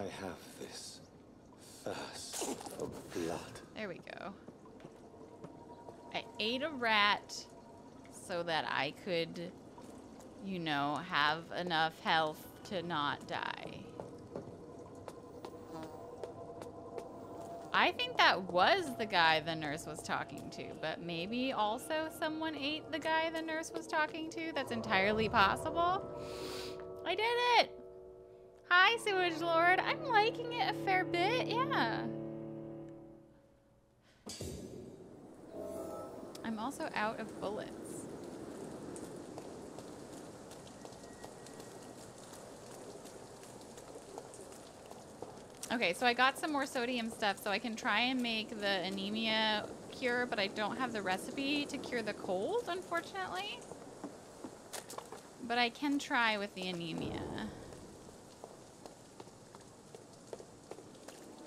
have this thirst for blood. There we go. I ate a rat so that I could, you know, have enough health to not die. I think that was the guy the nurse was talking to, but maybe also someone ate the guy the nurse was talking to. That's entirely possible. I did it! Hi, Sewage Lord. I'm liking it a fair bit, yeah. I'm also out of bullets. Okay, so I got some more sodium stuff so I can try and make the anemia cure, but I don't have the recipe to cure the cold, unfortunately. But I can try with the anemia.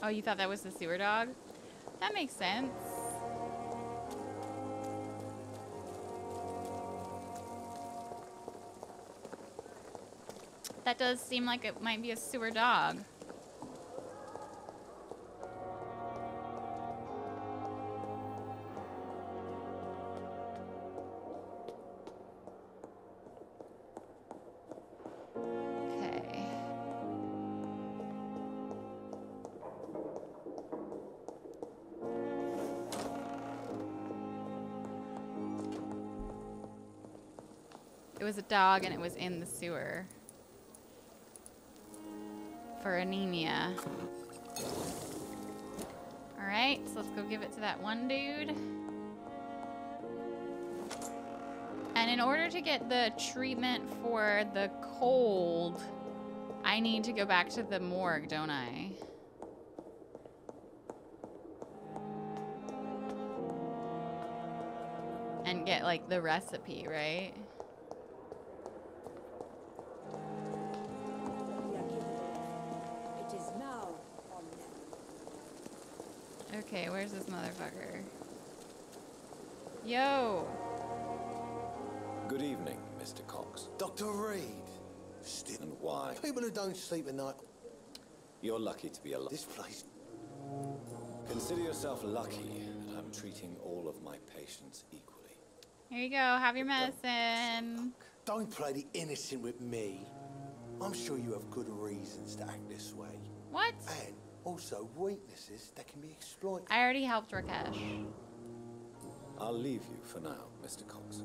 Oh, you thought that was the sewer dog? That makes sense. That does seem like it might be a sewer dog. Okay. It was a dog and it was in the sewer. For anemia. Alright, so let's go give it to that one dude. And in order to get the treatment for the cold, I need to go back to the morgue, don't I? And get, like, the recipe, right? Okay, where's this motherfucker? Yo! Good evening, Mr. Cox. Dr. Reed. Still. And why? People who don't sleep at night. You're lucky to be alive. This place. Consider yourself lucky that I'm treating all of my patients equally. Here you go, have your medicine. Don't play the innocent with me. I'm sure you have good reasons to act this way. What? And also weaknesses that can be exploited. I already helped Rakesh. I'll leave you for now, Mr. Cox.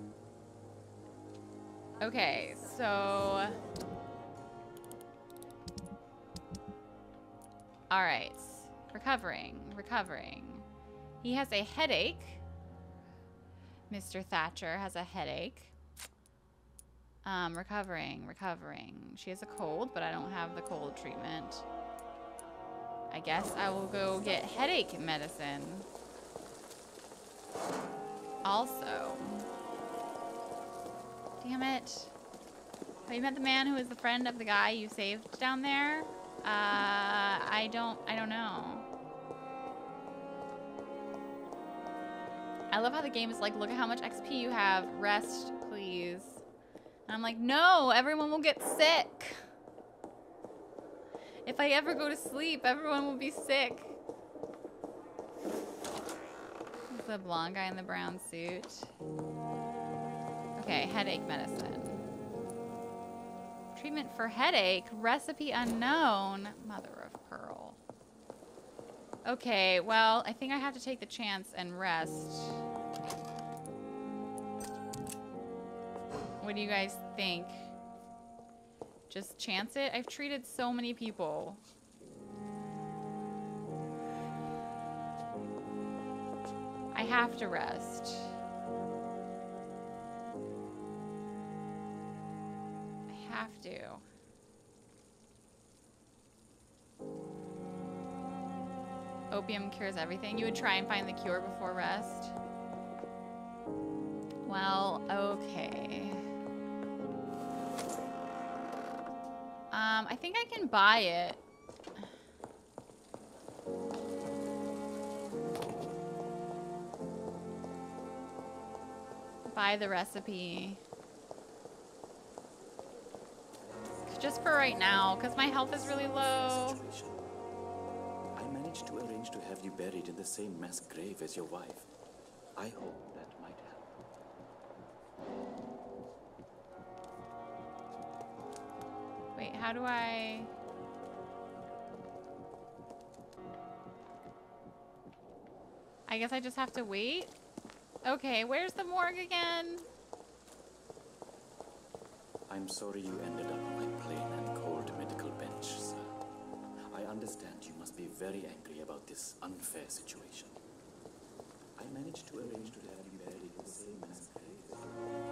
Okay, so... Alright. Recovering. He has a headache. Mr. Thatcher has a headache. Recovering. She has a cold, but I don't have the cold treatment. I guess I will go get headache medicine. Also. Damn it. Have you met the man who is the friend of the guy you saved down there? I don't know. I love how the game is like, look at how much XP you have. Rest, please. And I'm like, no, everyone will get sick. If I ever go to sleep, everyone will be sick. The blonde guy in the brown suit. Okay, headache medicine. Treatment for headache. Recipe unknown. Mother of pearl. Okay, well, I think I have to take the chance and rest. What do you guys think? Just chance it? I've treated so many people. I have to rest. I have to. Opium cures everything. You would try and find the cure before rest? Well, okay. I think I can buy it. Buy the recipe. Just for right now, because my health is really low. arrange to have you buried in the same mass grave as your wife. I hope that might help. Wait, how do I... I guess I just have to wait? Okay, where's the morgue again? I'm sorry you ended up on my plain and cold medical bench, sir. I understand you must be very angry about this unfair situation. I managed to arrange to have you buried in the same mass grave as your wife.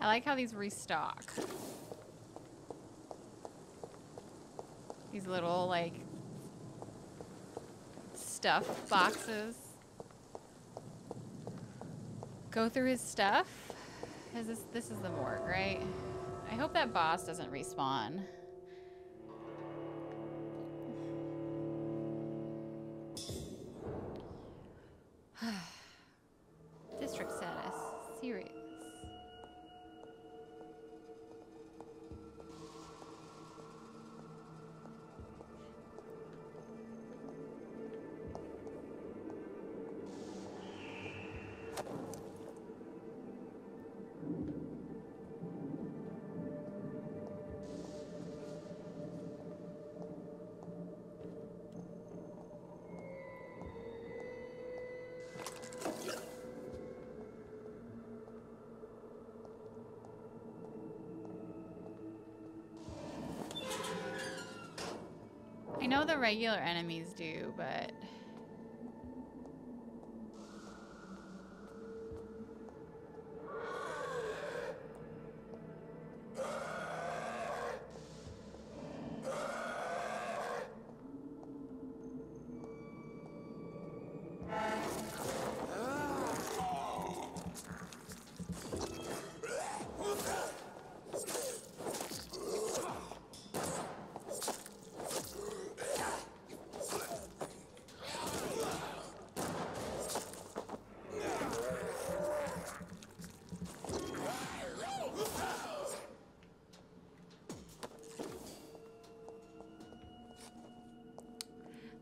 I like how these restock. These little, like, stuff boxes. Go through his stuff. This is the morgue, right? I hope that boss doesn't respawn. District status. Serious. I know the regular enemies do, but...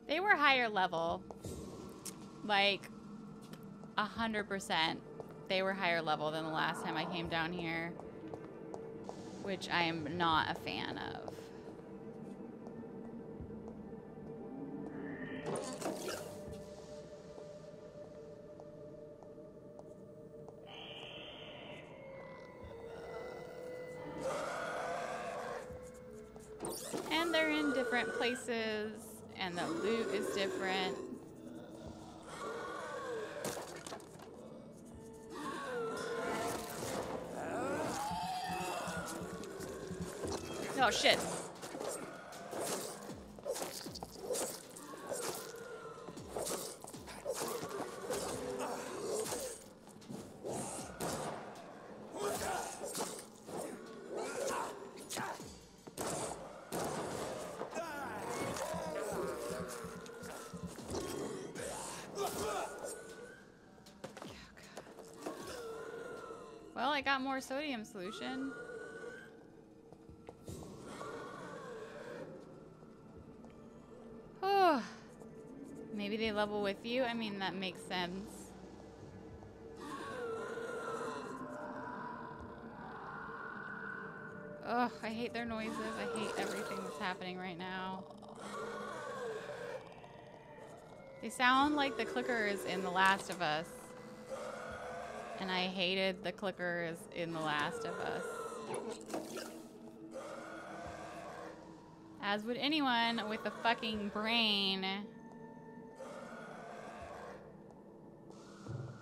They were higher level, like 100%. They were higher level than the last time I came down here, which I am not a fan of. And they're in different places. And the loot is different. Oh shit. Well, I got more sodium solution. Oh, maybe they level with you. I mean, that makes sense. Ugh, I hate their noises. I hate everything that's happening right now. They sound like the clickers in The Last of Us. And I hated the clickers in The Last of Us. As would anyone with a fucking brain.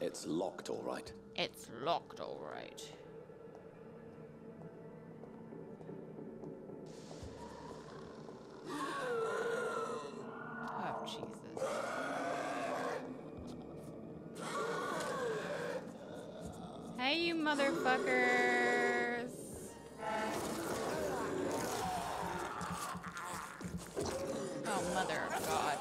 It's locked, all right. It's locked, all right. Oh, Jesus. Hey, you motherfuckers. Oh, mother of God.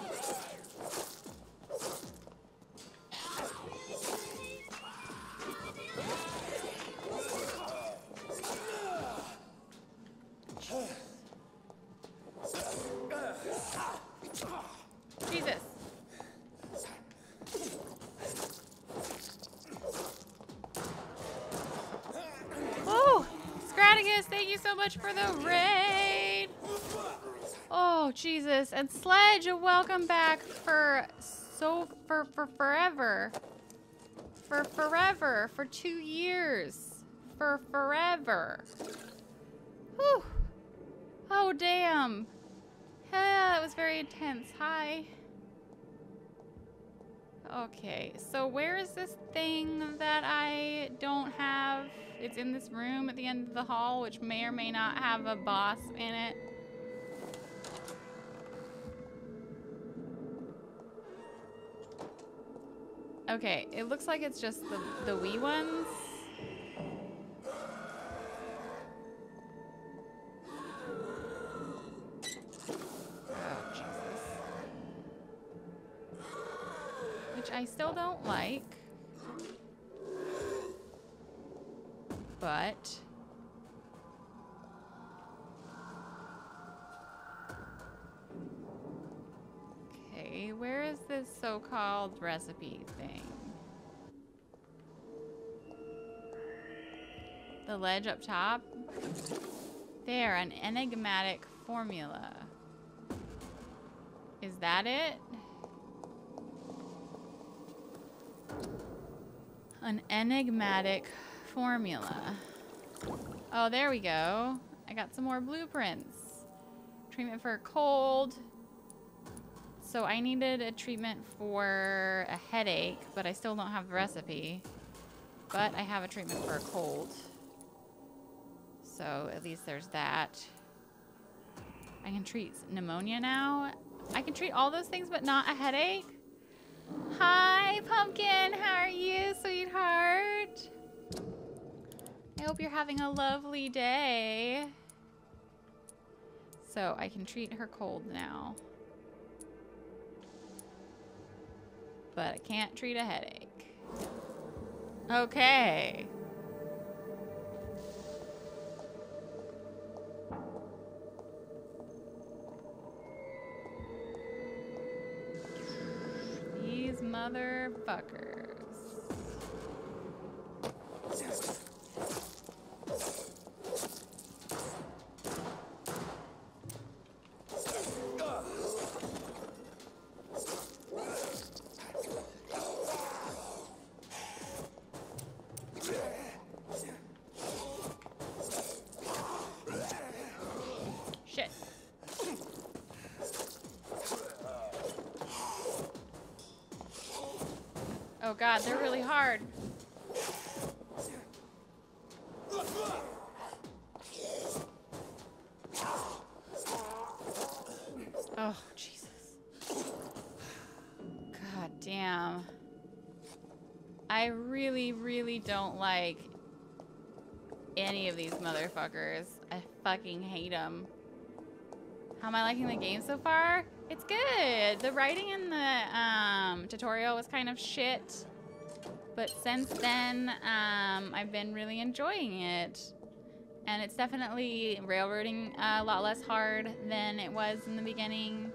Thank you so much for the raid. Oh, Jesus. And Sledge, welcome back for forever. For forever. For 2 years. For forever. Whew. Oh, damn. Yeah, that was very intense. Hi. Okay, so where is this thing that I don't have? It's in this room at the end of the hall, which may or may not have a boss in it. Okay, it looks like it's just the wee ones. Oh, Jesus. Which I still don't like. But okay, where is this so-called recipe thing? The ledge up top? There, an enigmatic formula. Is that it? An enigmatic formula. Oh, there we go. I got some more blueprints. Treatment for a cold. So I needed a treatment for a headache, but I still don't have the recipe. But I have a treatment for a cold. So at least there's that. I can treat pneumonia now. I can treat all those things, but not a headache. Hi, Pumpkin. How are you, sweetheart? I hope you're having a lovely day. So I can treat her cold now. But I can't treat a headache. Okay. These motherfuckers. Shit. Oh god, they're really hard. Oh, Jesus. God damn. I really, really don't like any of these motherfuckers. I fucking hate them. How am I liking the game so far? It's good. The writing in the tutorial was kind of shit. But since then, I've been really enjoying it. And it's definitely railroading a lot less hard than it was in the beginning.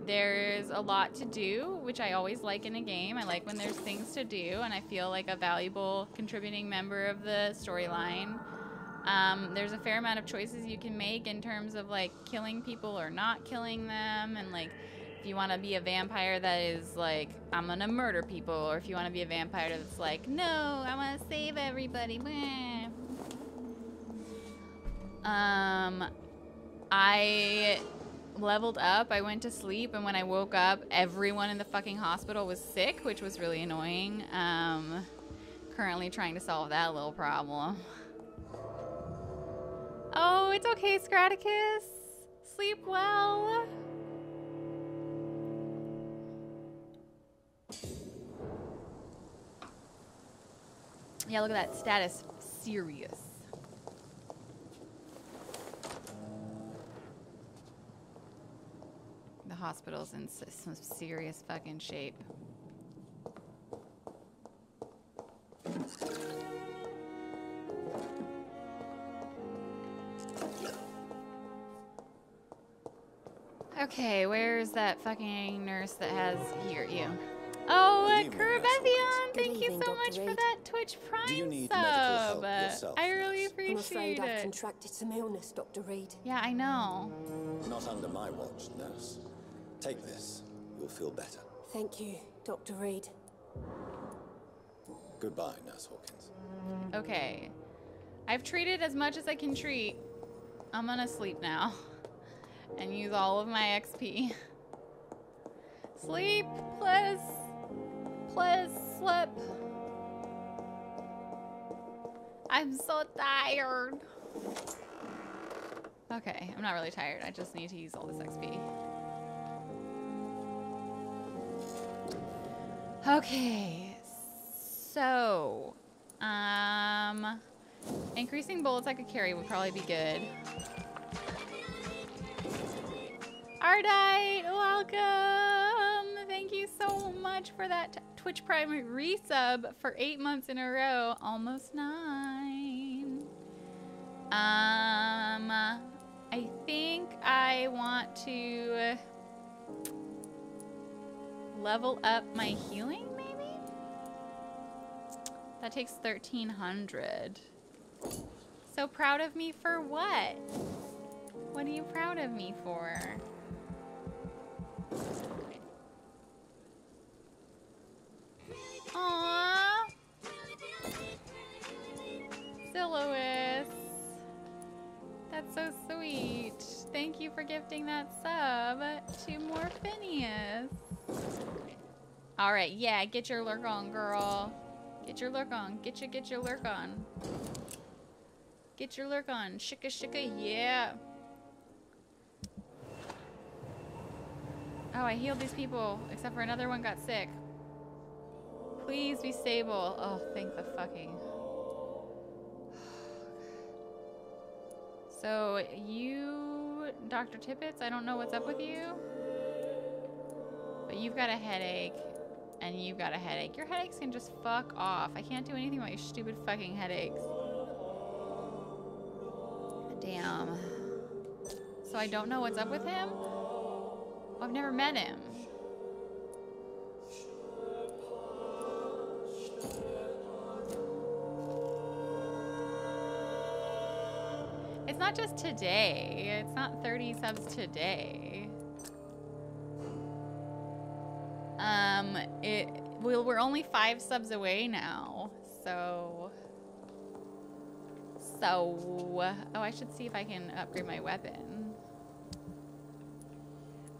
There's a lot to do, which I always like in a game. I like when there's things to do, and I feel like a valuable contributing member of the storyline. There's a fair amount of choices you can make in terms of like killing people or not killing them, and like if you want to be a vampire that is like, I'm gonna murder people, or if you want to be a vampire that's like, no, I want to save everybody. I leveled up, I went to sleep, and when I woke up, everyone in the fucking hospital was sick, which was really annoying. Currently trying to solve that little problem. Oh, it's okay, Scraticus. Sleep well. Yeah, look at that status. Serious. The hospital's in some serious fucking shape. Okay, where's that fucking nurse that has here? You. Oh, Curvevion, thank you so Dr. much for Reed. that Twitch Prime Do you need sub. medical help yourself, I really nurse? I'm afraid appreciate I've it. contracted some illness, Dr. Reed. Yeah, I know. Not under my watch, nurse. Take this. You'll feel better. Thank you, Dr. Reed. Goodbye, Nurse Hawkins. Okay. I've treated as much as I can treat. I'm gonna sleep now. And use all of my XP. Sleep, please. Please, sleep. I'm so tired. Okay, I'm not really tired. I just need to use all this XP. Okay, so, increasing bullets I could carry would probably be good. Ardite, welcome! Thank you so much for that Twitch Prime resub for 8 months in a row. Almost 9. I think I want to level up my healing, maybe? That takes 1,300. So proud of me for what? What are you proud of me for? Aww. Silois. That's so sweet. Thank you for gifting that sub to Morphinius. Alright, yeah, get your lurk on, girl. Get your lurk on. Get your lurk on. Get your lurk on. Shika shika, yeah. Oh, I healed these people, except for another one got sick. Please be stable. Oh, thank the fucking. So, you, Dr. Tippett, I don't know what's up with you. But you've got a headache, and you've got a headache. Your headaches can just fuck off. I can't do anything about your stupid fucking headaches. Damn. So I don't know what's up with him? Well, I've never met him. It's not just today. It's not 30 subs today. We're only 5 subs away now, so. Oh, I should see if I can upgrade my weapon.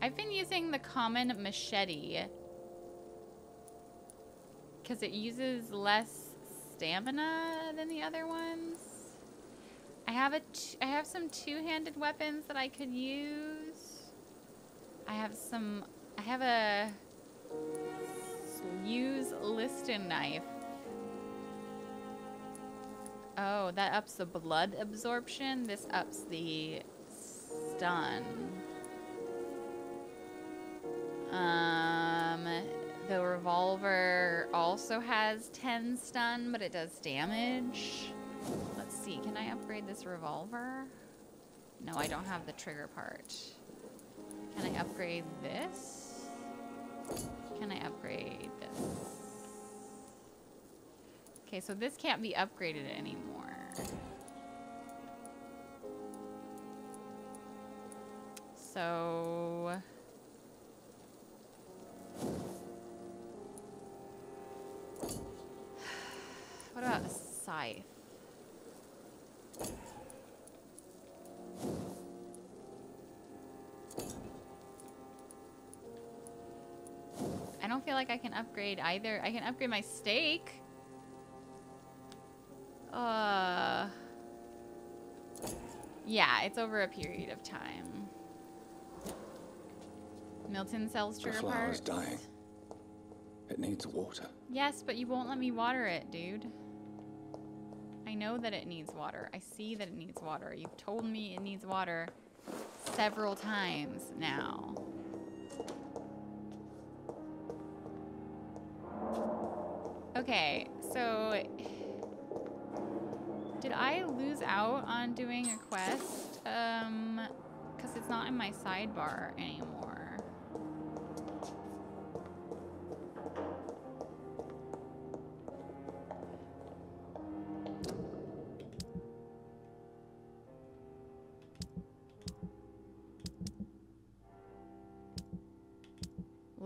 I've been using the common machete because it uses less stamina than the other ones. I have some two-handed weapons that I could use. I have a use Liston knife. Oh, that ups the blood absorption. This ups the stun. The revolver also has 10 stun, but it does damage. Let's see, can I upgrade this revolver? No, I don't have the trigger part. Can I upgrade this? Can I upgrade this? Okay, so this can't be upgraded anymore. So... what about a scythe? I don't feel like I can upgrade either. I can upgrade my stake. Yeah, it's over a period of time. Milton sells The trigger flower is parts. dying. It needs water. Yes, but you won't let me water it, dude. I know that it needs water. I see that it needs water. You've told me it needs water several times now. Okay, so did I lose out on doing a quest? Because it's not in my sidebar anymore.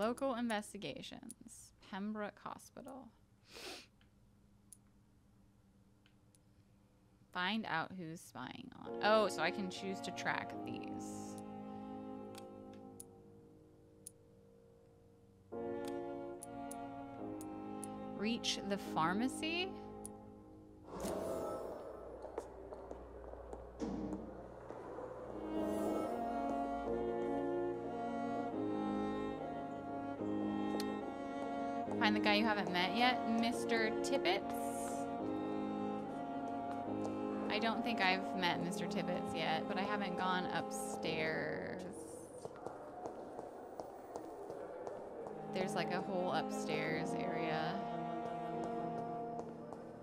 Local investigations. Pembroke Hospital. Find out who's spying on. Oh, so I can choose to track these. Reach the pharmacy. Find the guy you haven't met yet, Mr. Tippett. I don't think I've met Mr. Tippett yet, but I haven't gone upstairs. There's like a whole upstairs area.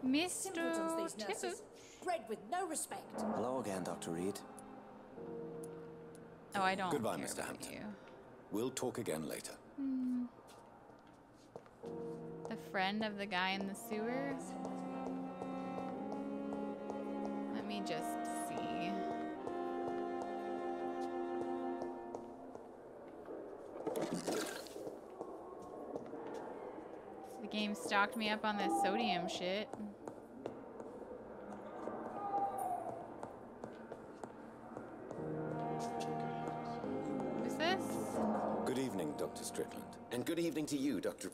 Mr. Tippett. Bred with no respect. Hello again, Dr. Reed. Oh, I don't. Goodbye, care Mr. about Hampton. you. We'll talk again later. The friend of the guy in the sewer. Let me just see. The game stocked me up on this sodium shit. Who's this? Good evening, Dr. Strickland. And good evening to you, Dr.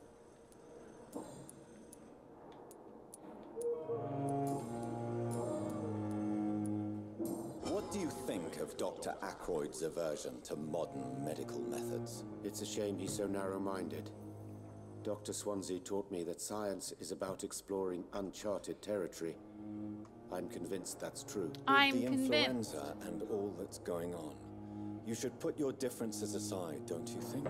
What do you think of Dr. Ackroyd's aversion to modern medical methods? It's a shame he's so narrow-minded. Dr. Swansea taught me that science is about exploring uncharted territory. I'm convinced that's true. I'm With the convinced. influenza and all that's going on, you should put your differences aside, don't you think?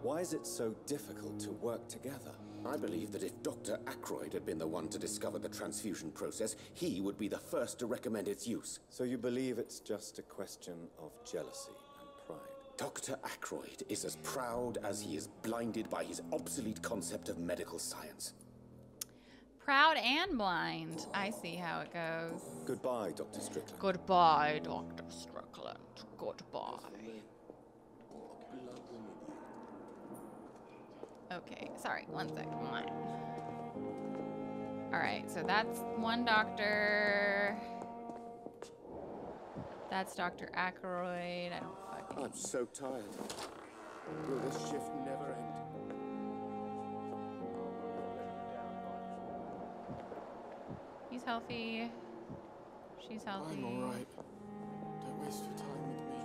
Why is it so difficult to work together? I believe that if Dr. Ackroyd had been the one to discover the transfusion process, he would be the first to recommend its use. So you believe it's just a question of jealousy and pride? Dr. Ackroyd is as proud as he is blinded by his obsolete concept of medical science. Proud and blind. I see how it goes. Goodbye, Dr. Strickland. Goodbye, Dr. Strickland. Goodbye. Okay, sorry, one sec. Alright, so that's one doctor. That's Dr. Ackroyd. I don't fucking... I'm so tired. Will this shift never end? He's healthy. She's healthy. I'm all right. Don't waste your time with me.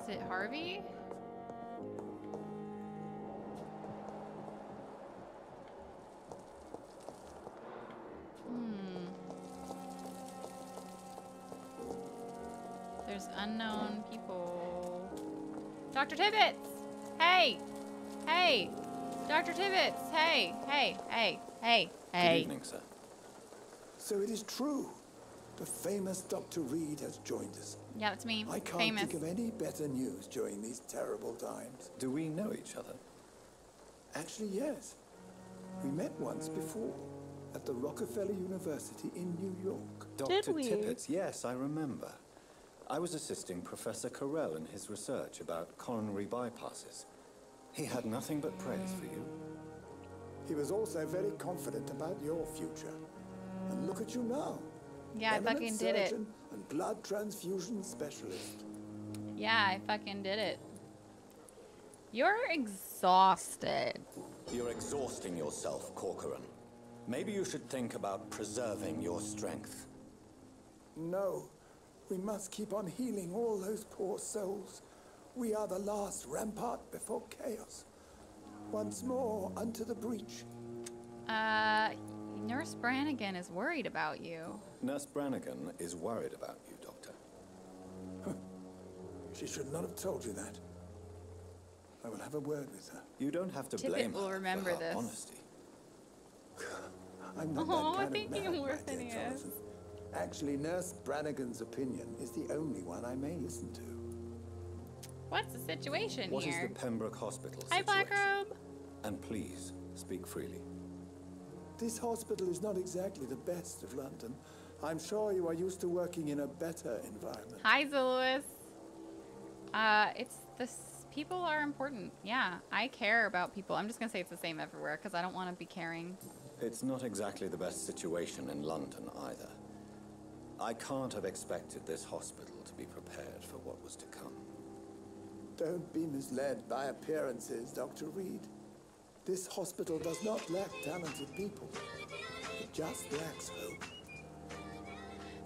Is it Harvey? There's unknown people. Dr. Tibbetts! Hey! Hey! Dr. Tibbetts! Hey! Hey! Hey! Hey! Good Hey! evening, sir. So it is true. The famous Dr. Reed has joined us. Yeah, that's me. I can't Famous. think of any better news during these terrible times. Do we know each other? Actually, yes. We met once before at the Rockefeller University in New York. Dr. we? Tippett, yes, I remember. I was assisting Professor Carell in his research about coronary bypasses. He had nothing but praise for you. He was also very confident about your future. And look at you now. Yeah, I Eminent fucking did it. surgeon and blood transfusion specialist. Yeah, I fucking did it. You're exhausted. You're exhausting yourself, Corcoran. Maybe you should think about preserving your strength. No, we must keep on healing all those poor souls. We are the last rampart before chaos. Once more, unto the breach. Nurse Brannigan is worried about you. Nurse Brannigan is worried about you, Doctor. She should not have told you that. I will have a word with her. You don't have to Tippett blame will her remember for her this. honesty. I'm not Oh, that kind thank of you, man, my dear Morpheus. Jonathan. Actually, Nurse Brannigan's opinion is the only one I may listen to. What's the situation What is here? the Pembroke Hospital Hi, situation? Blackrobe. And please, speak freely. This hospital is not exactly the best of London. I'm sure you are used to working in a better environment. Hi, Zulus. It's this. People are important. Yeah, I care about people. I'm just gonna say it's the same everywhere because I don't want to be caring. It's not exactly the best situation in London either. I can't have expected this hospital to be prepared for what was to come. Don't be misled by appearances, Dr. Reed. This hospital does not lack talented people. It just lacks hope.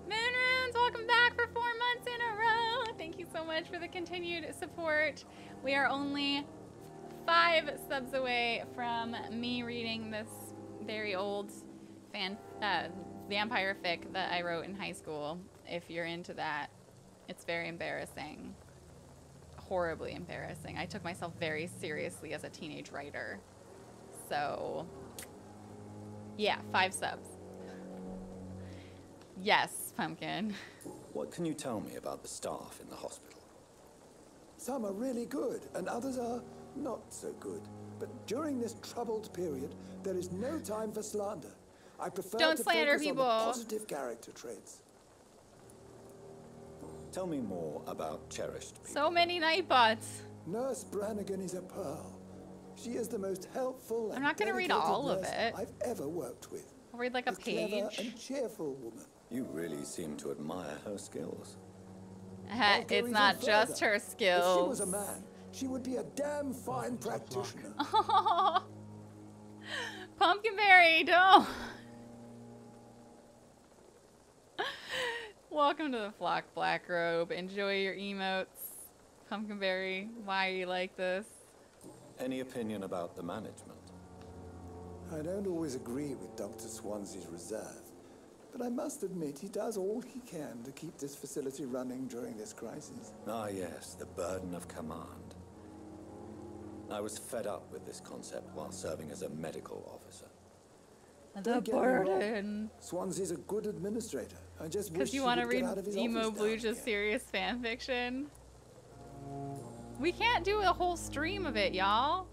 Moonrunes, welcome back for 4 months in a row. Thank you so much for the continued support. We are only 5 subs away from me reading this very old vampire fic that I wrote in high school. If you're into that, it's very embarrassing. Horribly embarrassing. I took myself very seriously as a teenage writer. So, yeah, 5 subs. Yes, Pumpkin. What can you tell me about the staff in the hospital? Some are really good, and others are not so good. But during this troubled period, there is no time for slander. I prefer Don't to slander focus people. on the positive character traits. Tell me more about cherished people. So many Nightbots. Nurse Brannigan is a pearl. She is the most helpful and I'm not gonna read dedicated all of nurse it. I've ever worked with. I'll read like a Clever page. and cheerful woman. You really seem to admire her skills. I'll go It's even not just further. her If she skills. was a man, she would be a damn fine practitioner. Oh, Pumpkinberry, don't. Welcome to the flock, Black Robe. Enjoy your emotes. Pumpkinberry, why are you like this? Any opinion about the management? I don't always agree with Dr. Swansea's reserve, but I must admit he does all he can to keep this facility running during this crisis. Ah, yes, the burden of command. I was fed up with this concept while serving as a medical officer. The Don't get me wrong. burden. Swansea's a good administrator. I just wish Because you he want to would get read out of his Emo office now Bluejay's again. serious fan fiction? We can't do a whole stream of it, y'all.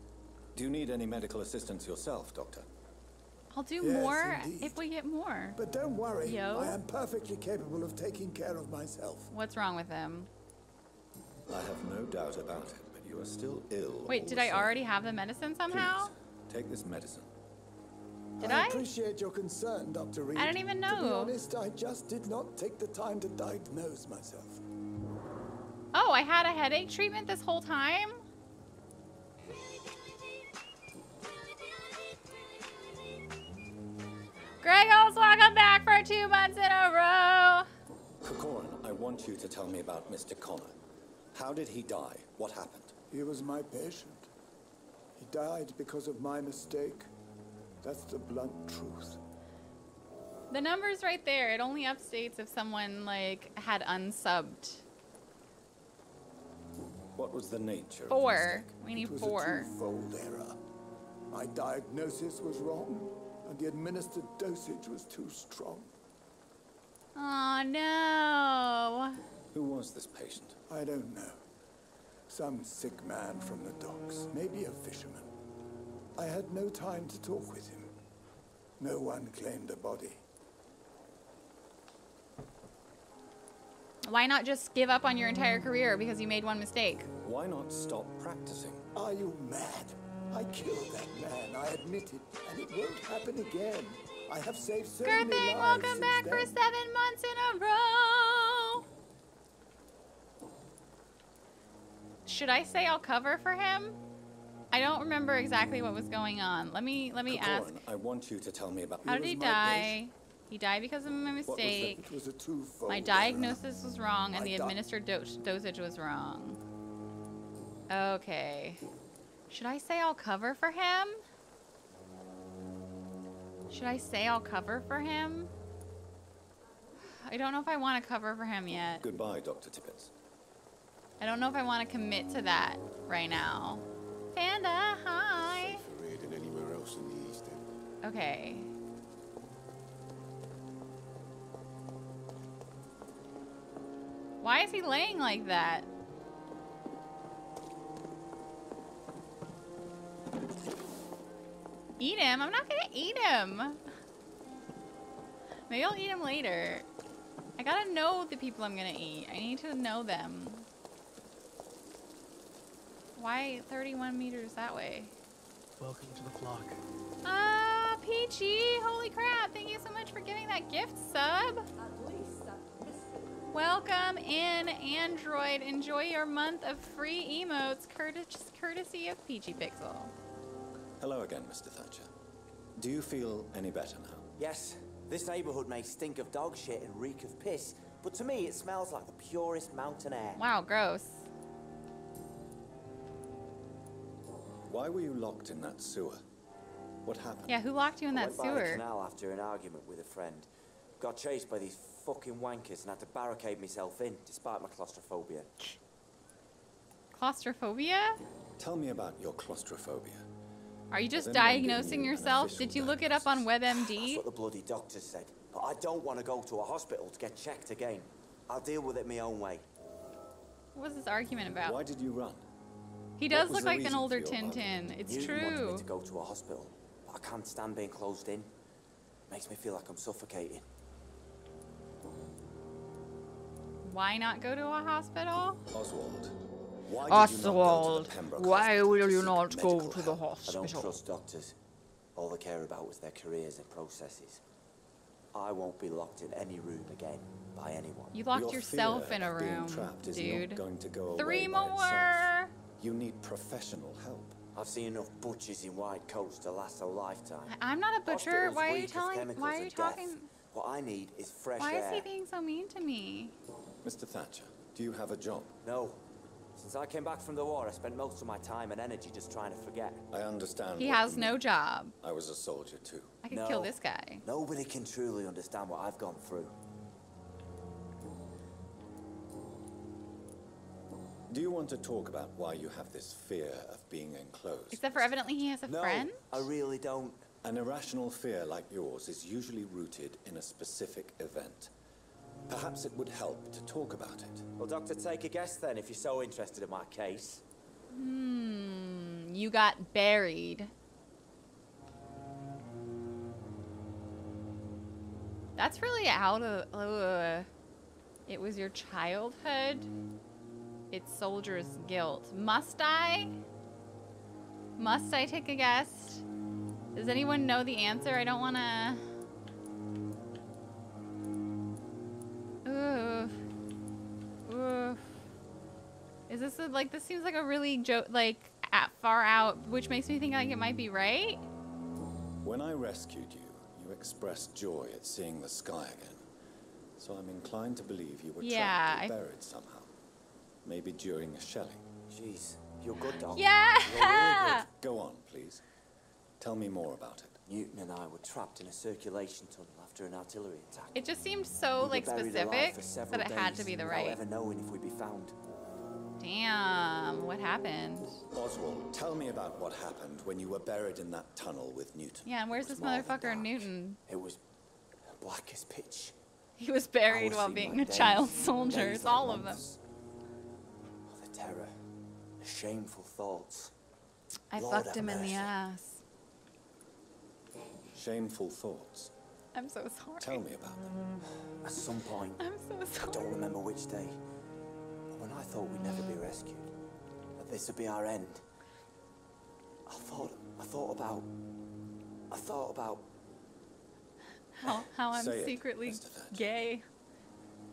Do you need any medical assistance yourself, Doctor? I'll do Yes, more indeed. if we get more. But don't worry, Yo. I am perfectly capable of taking care of myself. What's wrong with him? I have no doubt about it, but you are still ill. Wait, all did the I same. already have the medicine somehow? Please, take this medicine. Did I I? appreciate your concern, Dr. Reed. I don't even To be know. honest, I just did not take the time to diagnose myself. Oh, I had a headache treatment this whole time? Gregos, welcome back for 2 months in a row. Corcoran, I want you to tell me about Mr. Connor. How did he die? What happened? He was my patient. He died because of my mistake. That's the blunt truth. The number's right there. It only updates if someone, like, had unsubbed. What was the nature of the 4. mistake? We need It was 4. a twofold error. My diagnosis was wrong, and the administered dosage was too strong. Oh, no. Who was this patient? I don't know. Some sick man from the docks, maybe a fisherman. I had no time to talk with him. No one claimed a body. Why not just give up on your entire career because you made one mistake? Why not stop practicing? Are you mad? I killed that man, I admit it, and it won't happen again. I have saved so many Girthing, lives welcome since back for then. 7 months in a row. Should I say I'll cover for him? I don't remember exactly what was going on. Let me ask. Corcoran, I want you to tell me about... How did he was my die? patient. He died because of my What was that? mistake. It was a twofold My error. diagnosis was wrong and My the di- administered dosage was wrong. Okay. Should I say I'll cover for him? Should I say I'll cover for him? I don't know if I want to cover for him yet. Goodbye, Dr. Tippett. I don't know if I want to commit to that right now. Panda, hi. Safer than anywhere else in the East End. Okay. Why is he laying like that? Eat him? I'm not gonna eat him. Maybe I'll eat him later. I gotta know the people I'm gonna eat. I need to know them. Why 31 meters that way? Welcome to the flock. Peachy! Holy crap! Thank you so much for giving that gift sub. Welcome in, Android. Enjoy your month of free emotes, courtesy of Peachy Pixel. Hello again, Mr. Thatcher. Do you feel any better now? Yes, this neighborhood may stink of dog shit and reek of piss, but to me it smells like the purest mountain air. Wow, gross. Why were you locked in that sewer? What happened? Yeah, who locked you in I that went by the sewer? canal after an argument with a friend. Got chased by these fucking wankers and had to barricade myself in, despite my claustrophobia. Claustrophobia? Tell me about your claustrophobia. Are you just Has anyone given diagnosing you an yourself? official Did you look it up on That's WebMD? what the bloody doctor said. But I don't want to go to a hospital to get checked again. I'll deal with it my own way. What was this argument about? Why did you run? He does was look the like an reason older for your Tintin. It's Newton wanted true. me to go to a hospital, but I can't stand being closed in. Makes me feel like I'm suffocating. Why not go to a hospital? Oswald. Why did you not go to the Pembroke Hospital will to you seek not go medical to the help? I don't trust doctors. All they care about is their careers and processes. I won't be locked in any room again by anyone. You locked Your yourself fear in a of being room, trapped is dude. not going to go 3 away by itself. more! You need professional help. I've seen enough butchers in white coats to last a lifetime. I'm not a butcher. Hospitals Why are you reek of telling? chemicals Why are you and death. talking? What I need is fresh Why air. is he being so mean to me? Mr. Thatcher, do you have a job? No. Since I came back from the war, I spent most of my time and energy just trying to forget. I understand. He what has you no mean. job. I was a soldier too. I could No. kill this guy. Nobody can truly understand what I've gone through. Do you want to talk about why you have this fear of being enclosed? Except for evidently he has a No, friend. I really don't. An irrational fear like yours is usually rooted in a specific event. Perhaps it would help to talk about it. Well, Doctor, take a guess then if you're so interested in my case. You got buried. That's really out of... it was your childhood. It's soldier's guilt. Must I? Must I take a guess? Does anyone know the answer? I don't want to... Ooh. Ooh. Is this like, this seems like a really far out, which makes me think like it might be right? When I rescued you, you expressed joy at seeing the sky again. So I'm inclined to believe you were trapped or buried somehow. Maybe during a shelling. Jeez, you're good, Doc. Yeah! You're really good. Go on, please. Tell me more about it. Newton and I were trapped in a circulation tunnel after an artillery attack. It just seemed so We were buried alive specific for several that it had to days be the without right. ever knowing if we'd be found. Damn, what happened? Oswald, tell me about what happened when you were buried in that tunnel with Newton. Yeah, and where's It was this more than motherfucker dark. Newton? It was black as pitch. He was I buried was while seeing being like a child days, soldier. days It's like all of them. months. Oh, the terror, the shameful thoughts. I Lord fucked have him in the mercy. ass. Shameful thoughts. I'm so sorry. Tell me about them. At some point, I'm so I sorry. don't remember which day, but when I thought we'd never be rescued, that this would be our end, I thought about How I'm Say it, secretly Mr. Thatcher. gay.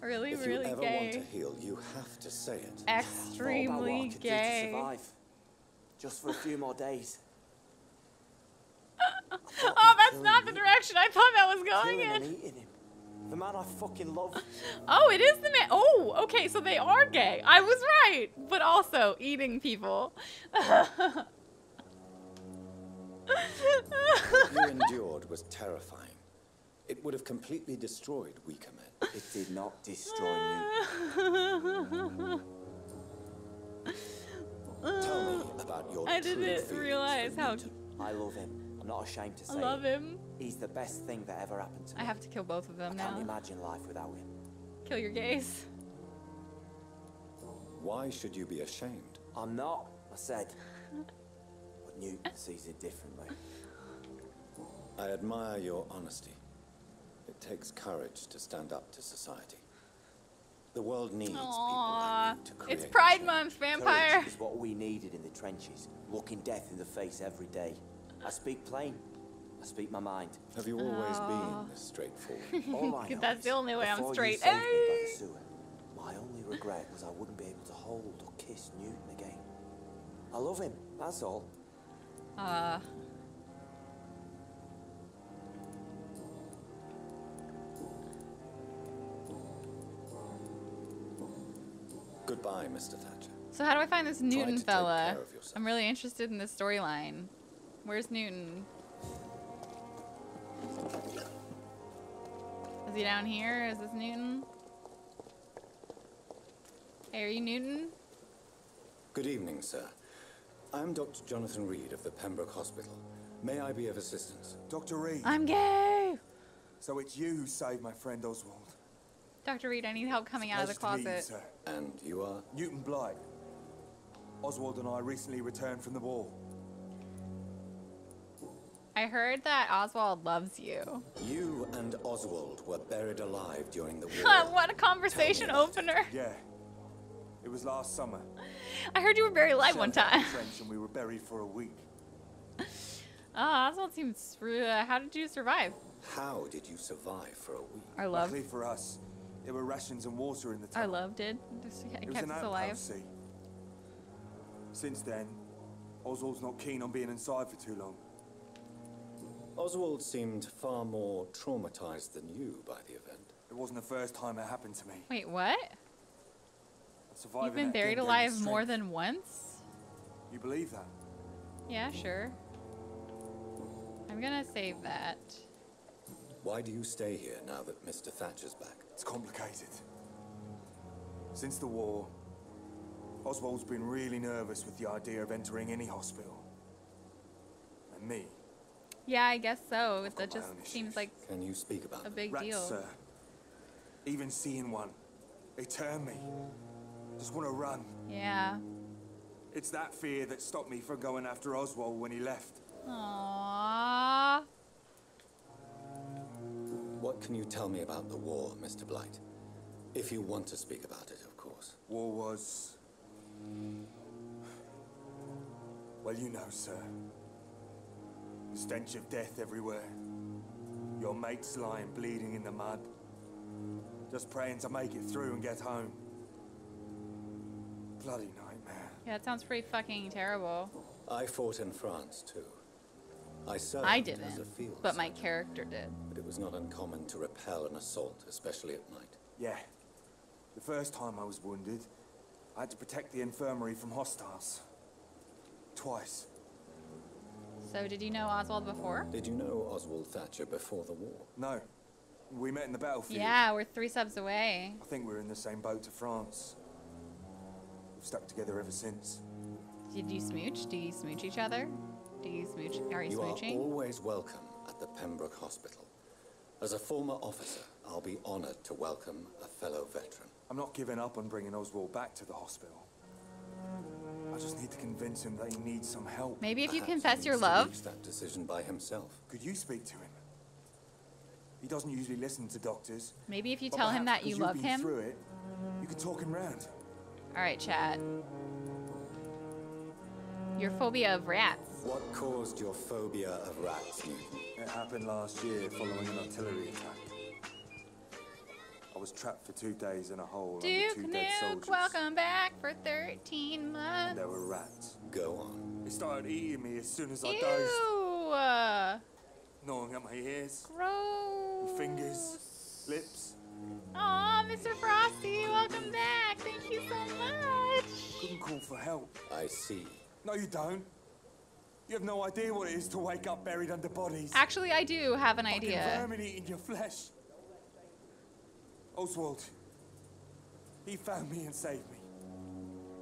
Really, If really you ever gay. want to heal, you have to say it. thought about what I Extremely could do to gay. survive, just for a few more days. Oh, that's not the direction I thought that was going Killing and in. eating him. The man I fucking love. Oh, it is the man. Oh, okay, so they are gay. I was right, but also eating people. What you endured was terrifying. It would have completely destroyed weaker men. It did not destroy Newton. Tell me about your I true didn't feelings realize for how Newton. I love him. I'm not ashamed to say I love it. him. He's the best thing that ever happened to me. I have to kill both of them I can't now. imagine life without him. Kill your gays. Why should you be ashamed? I'm not, I said. But Newton sees it differently. I admire your honesty. It takes courage to stand up to society. The world needs people Aww. like you to create It's Pride change. Month, Vampire. Courage is what we needed in the trenches, looking death in the face every day. I speak plain. I speak my mind. Have you always been this straightforward? All I know That's is, the only way I'm before straight. You saved me by Hey! the sewer, my only regret was I wouldn't be able to hold or kiss Newton again. I love him, that's all. Goodbye, Mr. Thatcher. So how do I find this Newton to take fella? care of yourself. I'm really interested in this storyline. Where's Newton? Is he down here? Is this Newton? Hey, are you Newton? Good evening, sir. I'm Dr. Jonathan Reed of the Pembroke Hospital. May I be of assistance? Dr. Reed. I'm gay! So it's you who saved my friend Oswald. Dr. Reed, I need help coming out of the Pleasure to meet you, closet. sir. And you are? Newton Blight. Oswald and I recently returned from the war. I heard that Oswald loves you. You and Oswald were buried alive during the war. What a conversation opener. Yeah. It was last summer. I heard you were buried alive one Shut out time. the trench and we were buried for a week. Oh, Oswald seems... how did you survive? How did you survive for a week? I love... Luckily for us, there were rations and water in the Our tunnel. love did. Just It was kept an us alive. outpost, see. Since then, Oswald's not keen on being inside for too long. Oswald seemed far more traumatized than you by the event. It wasn't the first time it happened to me. Wait, what? Surviving You've been that buried gave me alive strength. more than once? You believe that? Yeah, sure. I'm gonna save that. Why do you stay here now that Mr. Thatcher's back? It's complicated. Since the war, Oswald's been really nervous with the idea of entering any hospital. And me. Yeah, I guess so. got That my just own seems issues. like Can you speak about a them? big Rats, deal. sir. Even seeing one, they turn me. Just want to run. Yeah. It's that fear that stopped me from going after Oswald when he left. Aww. What can you tell me about the war, Mr. Blight? If you want to speak about it, of course. War was... Well, you know, sir. The stench of death everywhere. Your mates lying bleeding in the mud. Just praying to make it through and get home. Bloody nightmare. Yeah, it sounds pretty fucking terrible. I fought in France, too. I served I as a didn't, field but my surgeon, character did. but it was not uncommon to repel an assault, especially at night. Yeah. The first time I was wounded, I had to protect the infirmary from hostiles. Twice. So did you know Oswald before? Did you know Oswald Thatcher before the war? No. We met in the battlefield. Yeah, we're 3 subs away. I think we're in the same boat to France. We've stuck together ever since. Did you smooch? Do you smooch each other? Do you smooch? Are you You are smooching? always welcome at the Pembroke Hospital. As a former officer, I'll be honored to welcome a fellow veteran. I'm not giving up on bringing Oswald back to the hospital. I just need to convince him that he needs some help. Maybe if you Perhaps he confess your needs to love. reach that decision by himself. Could you speak to him? He doesn't usually listen to doctors. Maybe if you but tell him perhaps that you because love you've been him. through it, you can talk him round. All right, chat. Your phobia of rats. What caused your phobia of rats, Newton? It happened last year following an artillery attack. I was trapped for 2 days in a hole under Duke 2 dead Nuke, soldiers. welcome back for 13 months. There were rats. Go on. They started eating me as soon as I dozed, Ew. gnawing at my ears, Gross. fingers, lips. Aw, Mr. Frosty, welcome back. Thank you so much. Couldn't call for help. I see. No, you don't. You have no idea what it is to wake up buried under bodies. Actually, I do have an Fucking idea. vermin eating your flesh. Oswald. He found me and saved me.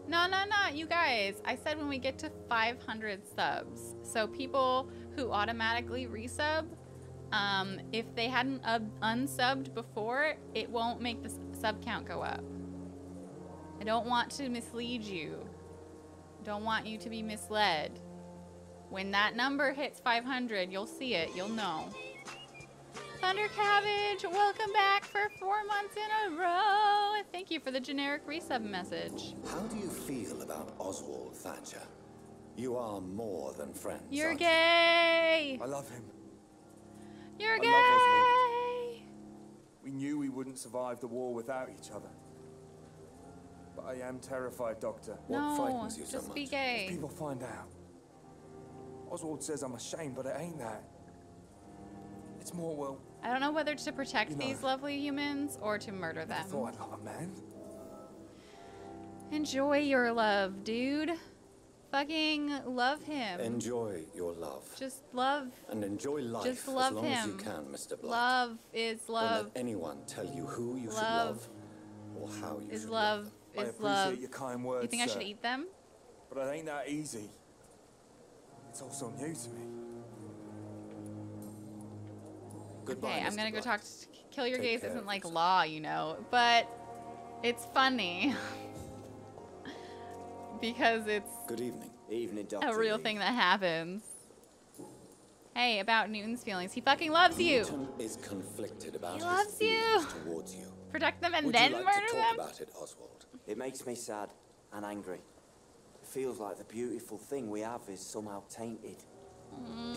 No, you guys. I said when we get to 500 subs. So people who automatically resub, if they hadn't unsubbed before, it won't make the sub count go up. I don't want to mislead you. Don't want you to be misled. When that number hits 500, you'll see it. You'll know. Thunder Cabbage, welcome back for 4 months in a row. Thank you for the generic resub message. How do you feel about Oswald Thatcher? You are more than friends. You're gay. I love him. You're I gay. love Oswald. We knew we wouldn't survive the war without each other. But I am terrified, Doctor. No, what frightens you so just much? be gay. If people find out. Oswald says I'm ashamed, but it ain't that. It's more, well, I don't know whether to protect You know, these lovely humans or to murder I them. thought I'd love a man. Enjoy your love, dude. Fucking love him. Enjoy your love. Just love. And enjoy life Just love as long as you him. can, Mr. Blight. Love is Don't love. let anyone tell you who you should Love love or how you Is should love. them. I Is appreciate love. your kind words, You think I sir, should eat them? but it ain't that easy. It's also new to me. Goodbye, Okay, I'm Mr. gonna go Blight. talk. Kill your Take gays care isn't of like yourself. law, you know, but it's funny because it's Good evening. Evening, Dr. a real Reed. thing that happens. Hey, about Newton's feelings. He fucking loves you. Newton is conflicted about He his loves you. feelings towards you. Protect them and Would then you like murder to talk them. about it, Oswald? It makes me sad and angry. It feels like the beautiful thing we have is somehow tainted.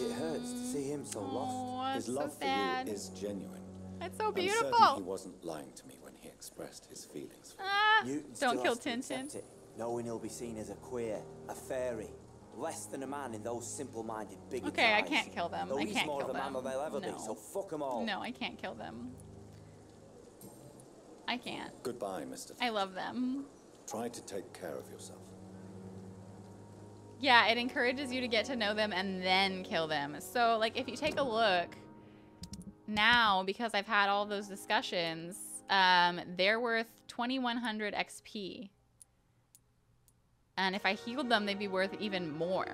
It hurts to see him so lost. Oh, His it's love so sad. for you is genuine. It's so I'm certain beautiful. he wasn't lying to me when he expressed his feelings. Ah, Newton don't still kill has to accept Tintin. it, knowing he'll be seen as a queer, a fairy, less than a man in those simple-minded bigots' Okay, I eyes. can't kill them. Though I he's can't more kill of a man them. than they'll ever No. be, so fuck them all. No, I can't kill them. I can't. Goodbye, Mr. I love them. Try to take care of yourself. Yeah, it encourages you to get to know them and then kill them. So, like, if you take a look now, because I've had all those discussions, they're worth 2100 XP. And if I healed them, they'd be worth even more.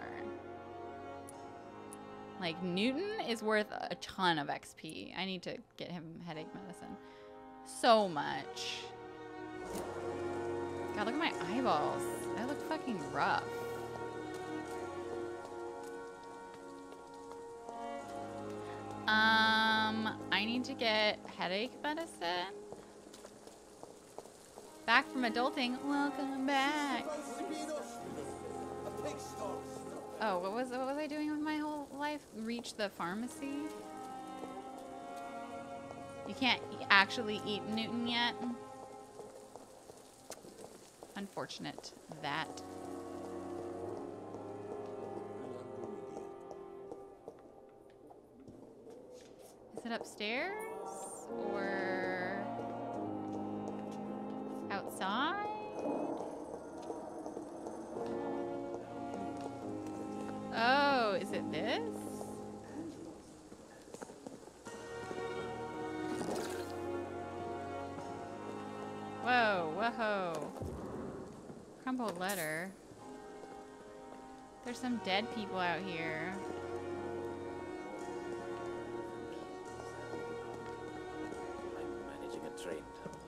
Like, Newton is worth a ton of XP. I need to get him headache medicine. So much. God, look at my eyeballs. I look fucking rough. I need to get headache medicine. Back from adulting. Welcome back. Oh, what was I doing with my whole life? Reach the pharmacy. You can't actually eat Newton yet. Unfortunate that. Is it upstairs or outside? Oh, is it this? Whoa, whoa. Crumpled letter. There's some dead people out here. I'm managing a train tunnel.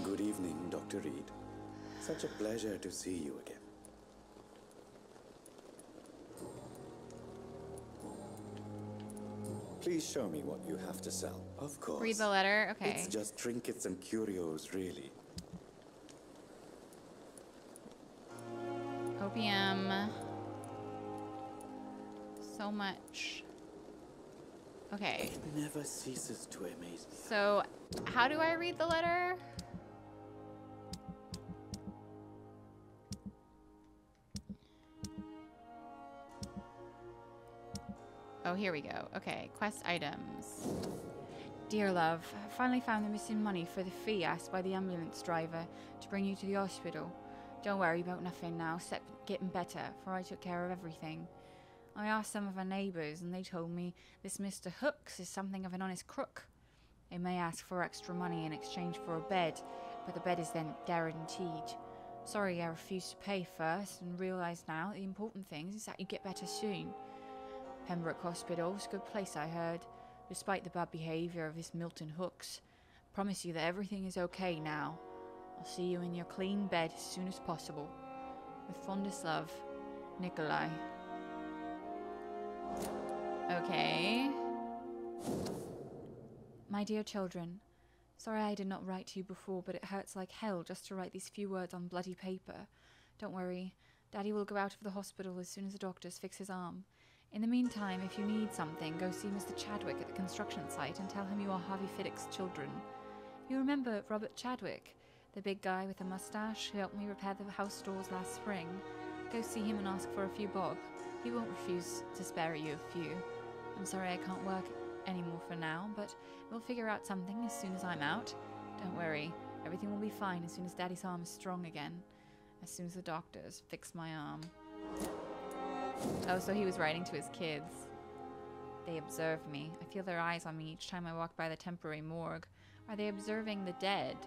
Good evening, Dr. Reed. Such a pleasure to see you again. Please show me what you have to sell. Of course. Read the letter? Okay. It's just trinkets and curios, really. Opium. So much. Okay. It never ceases to amaze me. So, how do I read the letter? Oh, here we go. Okay, quest items. Dear love, I finally found the missing money for the fee asked by the ambulance driver to bring you to the hospital. Don't worry about nothing now, except getting better, for I took care of everything. I asked some of our neighbours, and they told me this Mr. Hooks is something of an honest crook. They may ask for extra money in exchange for a bed, but the bed is then guaranteed. Sorry I refused to pay first, and realise now that the important thing is that you get better soon. Pembroke Hospital's a good place, I heard, despite the bad behaviour of this Milton Hooks. I promise you that everything is okay now. I'll see you in your clean bed as soon as possible. With fondest love, Nikolai. Okay. My dear children, sorry I did not write to you before, but it hurts like hell just to write these few words on bloody paper. Don't worry. Daddy will go out of the hospital as soon as the doctors fix his arm. In the meantime, if you need something, go see Mr. Chadwick at the construction site and tell him you are Harvey Fiddick's children. You remember Robert Chadwick, the big guy with the mustache who helped me repair the house doors last spring? Go see him and ask for a few bob. He won't refuse to spare you a few. I'm sorry I can't work anymore for now, but we'll figure out something as soon as I'm out. Don't worry, everything will be fine as soon as Daddy's arm is strong again. As soon as the doctors fix my arm. Oh, so he was writing to his kids. They observe me. I feel their eyes on me each time I walk by the temporary morgue. Are they observing the dead?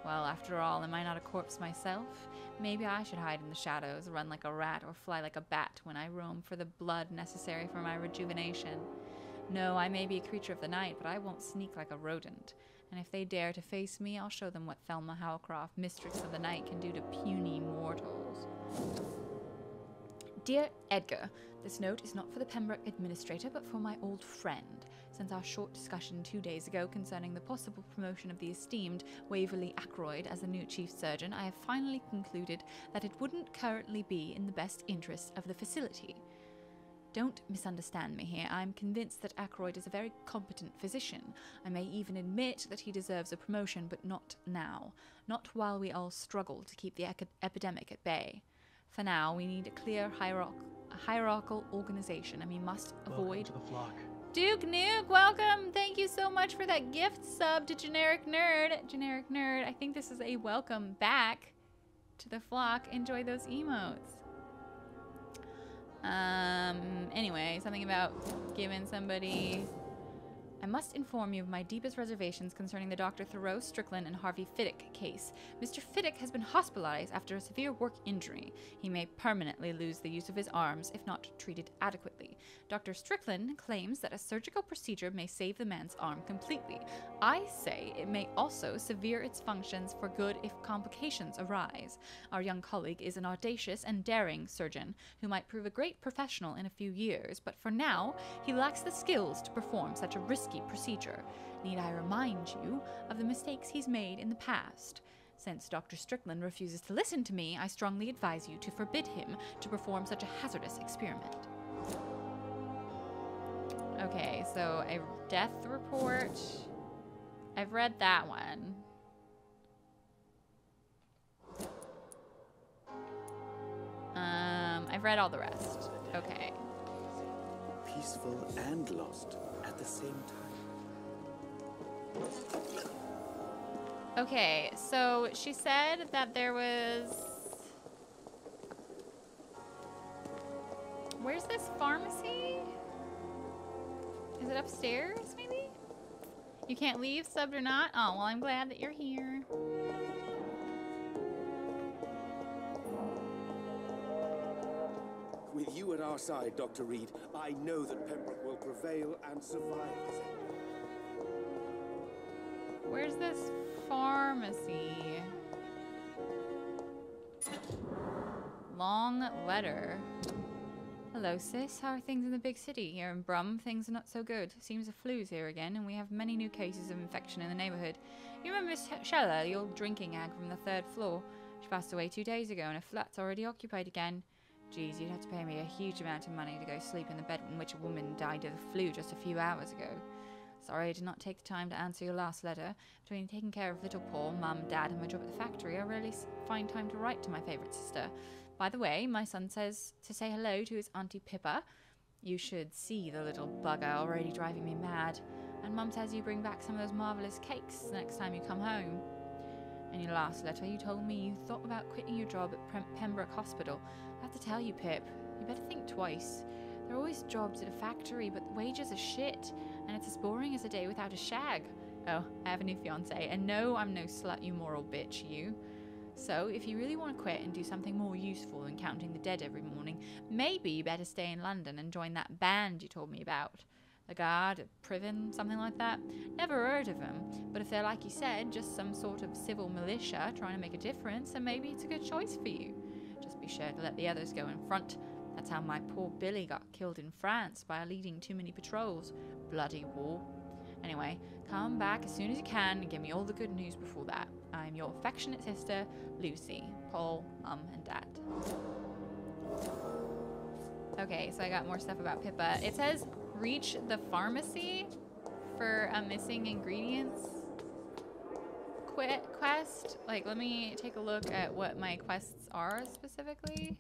Well, after all, am I not a corpse myself? Maybe I should hide in the shadows, run like a rat, or fly like a bat when I roam for the blood necessary for my rejuvenation. No, I may be a creature of the night, but I won't sneak like a rodent. And if they dare to face me, I'll show them what Thelma Howcroft, Mistress of the Night, can do to puny mortals. Dear Edgar, this note is not for the Pembroke administrator, but for my old friend. Since our short discussion 2 days ago concerning the possible promotion of the esteemed Waverley Ackroyd as the new chief surgeon, I have finally concluded that it wouldn't currently be in the best interests of the facility. Don't misunderstand me here. I'm convinced that Ackroyd is a very competent physician. I may even admit that he deserves a promotion, but not now. Not while we all struggle to keep the epidemic at bay. For now, we need a clear hierarchical organization, and we must avoid... Welcome to the flock. Duke Nuke, welcome! Thank you so much for that gift sub to Generic Nerd. Generic Nerd, I think this is a welcome back to the flock. Enjoy those emotes. Anyway, something about giving somebody... I must inform you of my deepest reservations concerning the Dr. Thoreau Strickland and Harvey Fiddick case. Mr. Fiddick has been hospitalized after a severe work injury. He may permanently lose the use of his arms if not treated adequately. Dr. Strickland claims that a surgical procedure may save the man's arm completely. I say it may also sever its functions for good if complications arise. Our young colleague is an audacious and daring surgeon who might prove a great professional in a few years, but for now he lacks the skills to perform such a risky procedure. Need I remind you of the mistakes he's made in the past? Since Dr. Strickland refuses to listen to me, I strongly advise you to forbid him to perform such a hazardous experiment. Okay, so a death report. I've read that one. I've read all the rest. Okay. Peaceful and lost at the same time. Okay, so she said that there was... Where's this pharmacy? Is it upstairs, maybe? You can't leave, subbed or not? Oh, well, I'm glad that you're here. With you at our side, Dr. Reed, I know that Pembroke will prevail and survive this. Where's this pharmacy? Long letter. Hello, sis. How are things in the big city? Here in Brum, things are not so good. Seems the flu's here again, and we have many new cases of infection in the neighborhood. You remember Miss Sheller, the old drinking hag from the 3rd floor? She passed away 2 days ago, and her flat's already occupied again. Geez, you'd have to pay me a huge amount of money to go sleep in the bed in which a woman died of the flu just a few hours ago. Sorry I did not take the time to answer your last letter. Between taking care of little Paul, Mum, Dad, and my job at the factory, I rarely find time to write to my favourite sister. By the way, my son says to say hello to his Auntie Pippa. You should see the little bugger already driving me mad. And Mum says you bring back some of those marvellous cakes the next time you come home. In your last letter, you told me you thought about quitting your job at Pembroke Hospital. I have to tell you, Pip, you better think twice. There are always jobs at a factory, but the wages are shit, and it's as boring as a day without a shag. Oh, I have a new fiancé, and no, I'm no slut, you moral bitch, you. So, if you really want to quit and do something more useful than counting the dead every morning, maybe you better stay in London and join that band you told me about. The Guard, Priven, something like that. Never heard of them, but if they're like you said, just some sort of civil militia trying to make a difference, then maybe it's a good choice for you. Just be sure to let the others go in front. That's how my poor Billy got killed in France by leading too many patrols. Bloody war. Anyway, come back as soon as you can and give me all the good news before that. I'm your affectionate sister, Lucy. Paul, Mum, and Dad. Okay, so I got more stuff about Pippa. It says reach the pharmacy for a missing ingredients quest. Like, let me take a look at what my quests are specifically.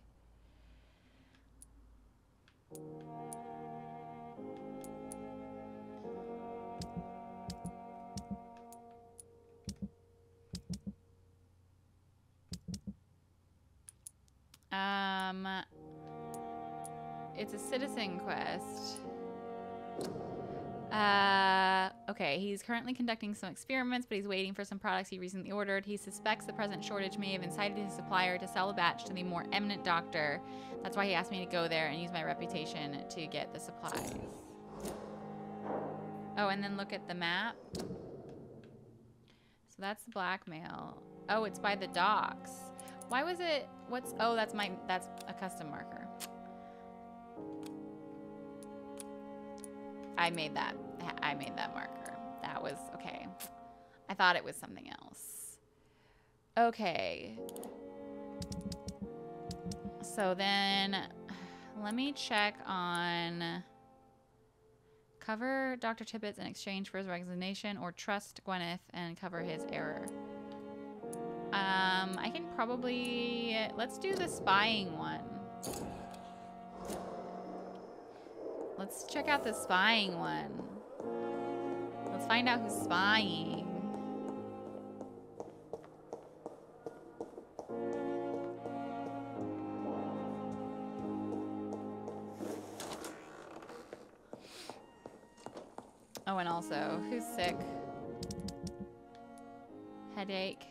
It's a citizen quest. Okay, he's currently conducting some experiments, but he's waiting for some products he recently ordered. He suspects the present shortage may have incited his supplier to sell a batch to the more eminent doctor. That's why he asked me to go there and use my reputation to get the supplies. Oh, and then look at the map. So that's the blackmail. Oh, it's by the docks. Why was it, oh, that's a custom marker. I made that marker. That was, okay. I thought it was something else. Okay. So then, let me check on cover Dr. Tibbetts in exchange for his resignation, or trust Gwyneth and cover his error. I can probably, let's do the spying one. Let's check out the spying one. Let's find out who's spying. Oh, and also, who's sick? Headache.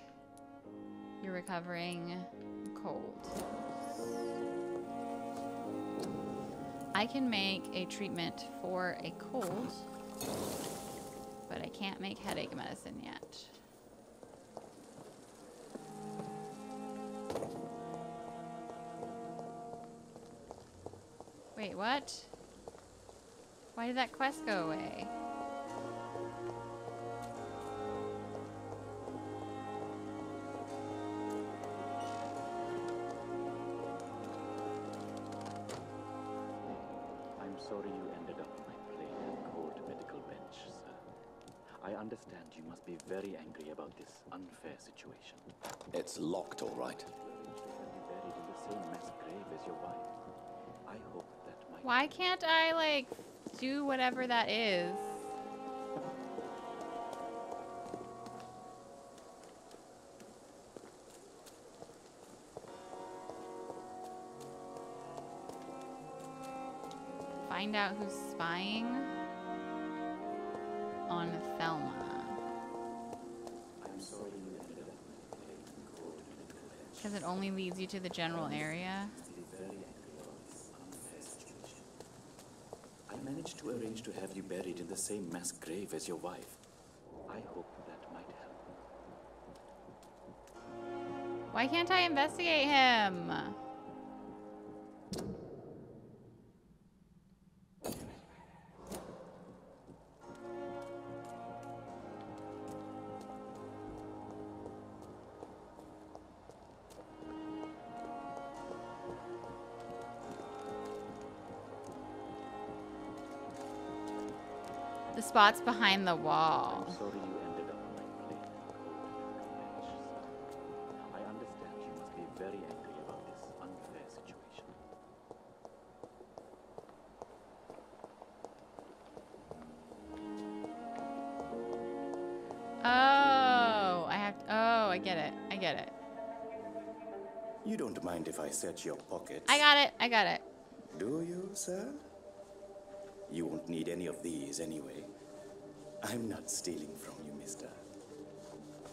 You're recovering. Cold. I can make a treatment for a cold, but I can't make headache medicine yet. Wait, what? Why did that quest go away? Sorry you ended up on my plain and cold medical bench, sir. I understand you must be very angry about this unfair situation. It's locked, all right. You buried in the same mass grave as your wife. I hope that might... Why can't I, like, do whatever that is? Find out who's spying on Thelma. I'm sorry you ended up Because it only leads you to the general area. I managed to arrange to have you buried in the same mass grave as your wife. I hope that might help. Why can't I investigate him? The spot's behind the wall. I'm sorry you ended up on my plain and cold bench, sir. I understand you must be very angry about this unfair situation. Oh, I get it. I get it. You don't mind if I search your pockets? I got it. I got it. Do you, sir? You won't need any of these anyway. I'm not stealing from you, mister.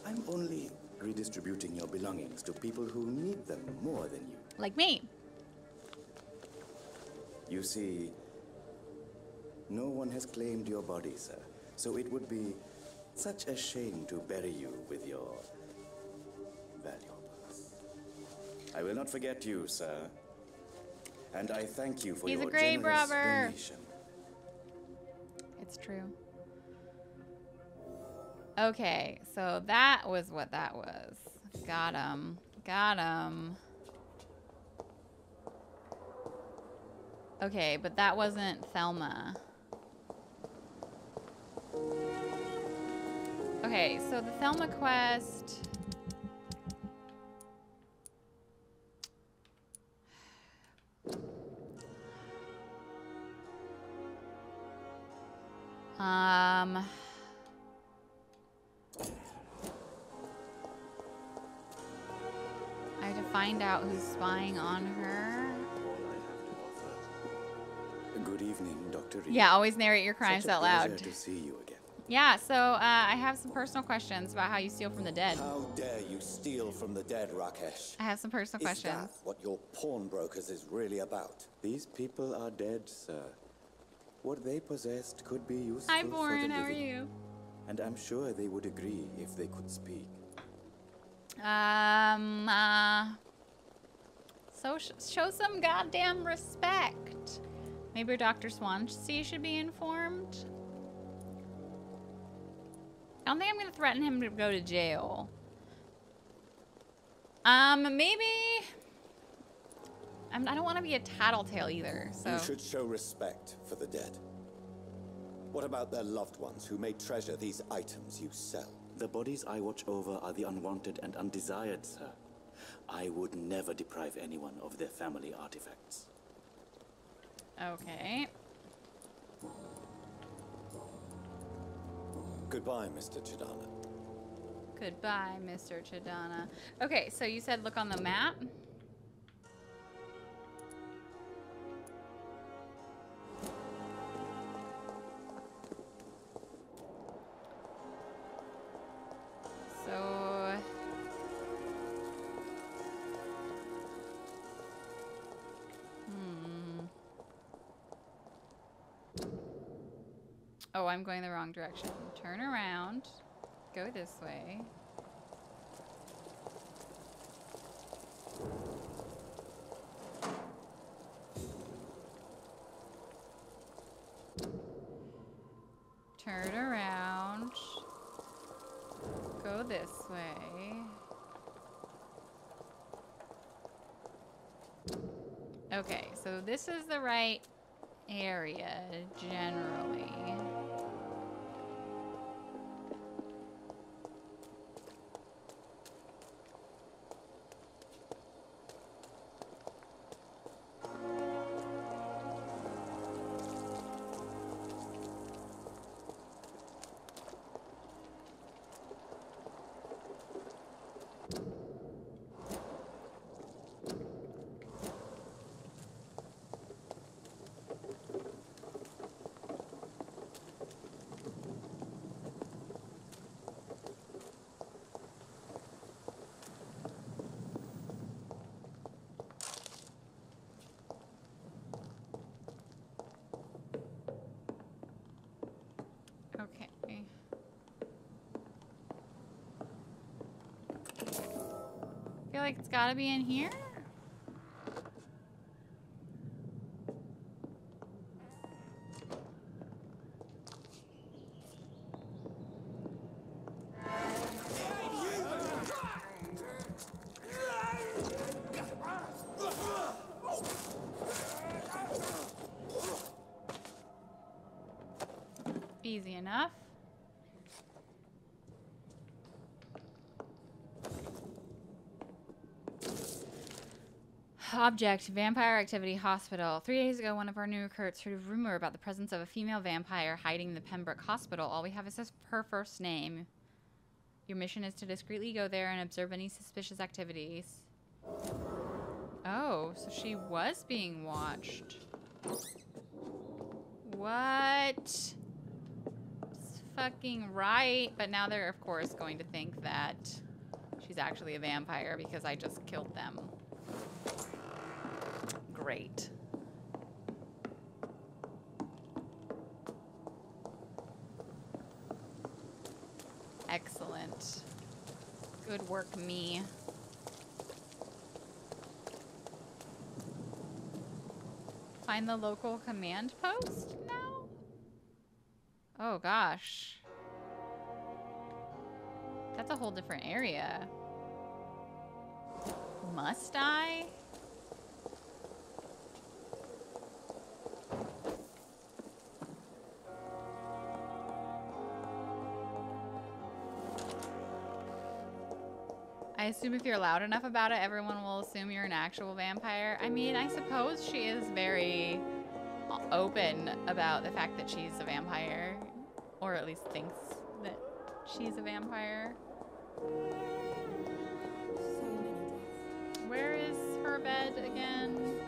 I'm only redistributing your belongings to people who need them more than you. Like me. You see, no one has claimed your body, sir. So it would be such a shame to bury you with your valuables. I will not forget you, sir. And I thank you for He's your a grave generous robber. donation. It's true. Okay, so that was what that was. Got him. Got him. Okay, but that wasn't Thelma. Okay, so the Thelma quest... I have to find out who's spying on her. Good evening, Dr. Reed. Yeah, always narrate your crimes out loud. Pleasure to see you again. Yeah, so I have some personal questions about how you steal from the dead. How dare you steal from the dead, Rakesh? I have some personal questions. Is that what your pawnbrokers is really about? These people are dead, sir. What they possessed could be useful Hi, for the Boren. living. How are you? And I'm sure they would agree if they could speak. So show some goddamn respect. Maybe Dr. Swansea should be informed. I don't think I'm gonna threaten him to go to jail. Maybe. I don't want to be a tattletale either. So You should show respect for the dead. What about their loved ones who may treasure these items you sell? The bodies I watch over are the unwanted and undesired, sir. I would never deprive anyone of their family artifacts. Okay. Goodbye, Mr. Chidana. Goodbye, Mr. Chidana. Okay, so you said look on the map. So oh, I'm going the wrong direction. Turn around. Go this way. Turn around. Go this way. Okay, so this is the right area generally. Okay. I feel like it's gotta be in here. Easy enough. Object, Vampire Activity Hospital. 3 days ago, one of our new recruits heard a rumor about the presence of a female vampire hiding in the Pembroke Hospital. All we have is her first name. Your mission is to discreetly go there and observe any suspicious activities. Oh, so she was being watched. What? It's fucking right. But now they're, of course, going to think that she's actually a vampire because I just killed them. Great. Excellent. Good work, me. Find the local command post now? Oh, gosh. That's a whole different area. Must I? I assume if you're loud enough about it, everyone will assume you're an actual vampire. I mean, I suppose she is very open about the fact that she's a vampire, or at least thinks that she's a vampire. Where is her bed again?